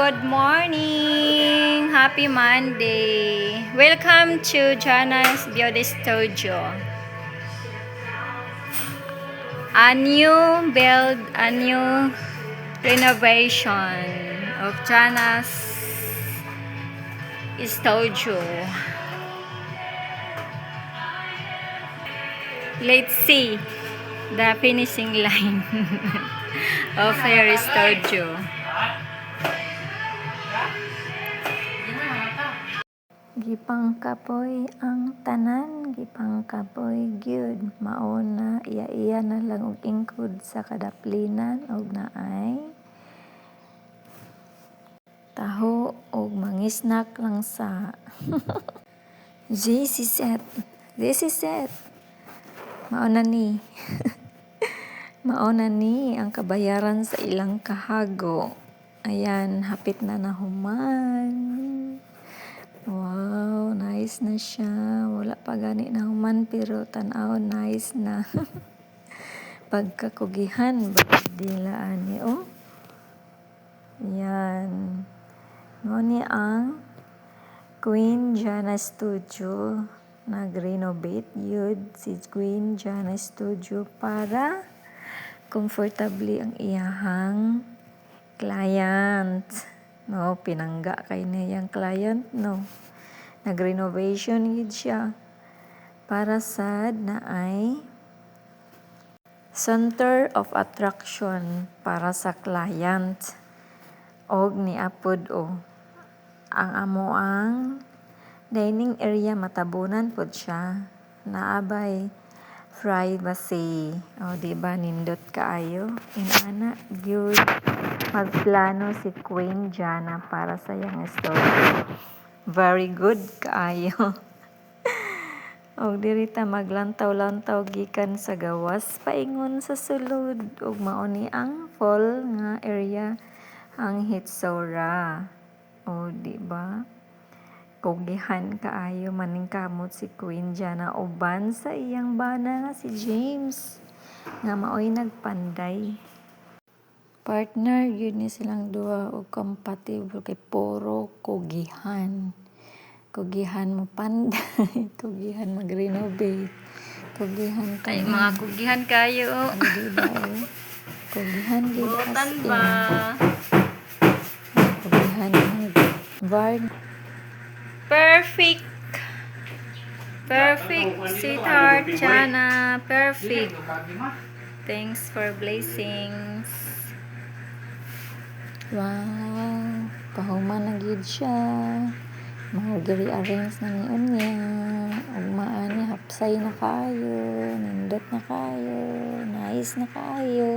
good morning! Happy Monday! Welcome to Jana's Beauty Studio. A new build, a new renovation of Jana's Studio. Let's see the finishing line of her studio. Gipangkapoy ang tanan, gipangkapoy gyud. Mauna iya na lang og ingkod sa kadaplinan og naay taho og mangisnak lang sa JC set. Mauna ni. Mauna ni ang kabayaran sa ilang kahago. Ayan, hapit na nahuman. Wow, nice na siya. Wala pa gani na human pero tanaw nice na. Pagkakugihan, bakit dilaan ni oh. Yan. Ngoni ang Queen Jana Studio. Nag-renovate yun si Queen Jana Studio para comfortably ang iyahang client. No, pinangga kay niyang client, no. Nag-renovation yun siya para sad na ay center of attraction para sa client. Og niapod o ang amoang dining area matabunan pod siya. Naabay privacy. O diba nindot kaayo? Inana gyud magplano si Queen Jana para sa iyang story. Very good kaayo. Og dirita maglantaw-lantaw gikan sa gawas paingon sa sulod ug mao ni ang fall nga area ang Hitsura. O di ba? Kugihan kaayo maning kamot si Queen Jana uban sa iyang bana nga si James nga maoy nagpanday. Partner yun ni silang duha o compatible kay puro kugihan. Kugihan mo panday, kugihan mag-renovate, kugihan kayo. Ay, mga kugihan kayo. Diba eh? Kugihan yun as in. Kugihan mag Perfect. Perfect, sweetheart, Jana. Perfect. Thanks for blessings. Wow, pahuman na gid siya. Mag-rearrange na niyon niya. Ugmaan niya, hapsay na kayo, nindot na kayo, nice na kayo.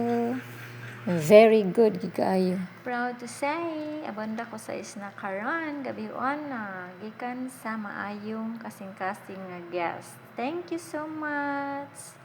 Very good, kayo. Proud to say, abanda ko sa isna karon, gabion na, gikan sa maayong kasing-kasing nga guest. Thank you so much.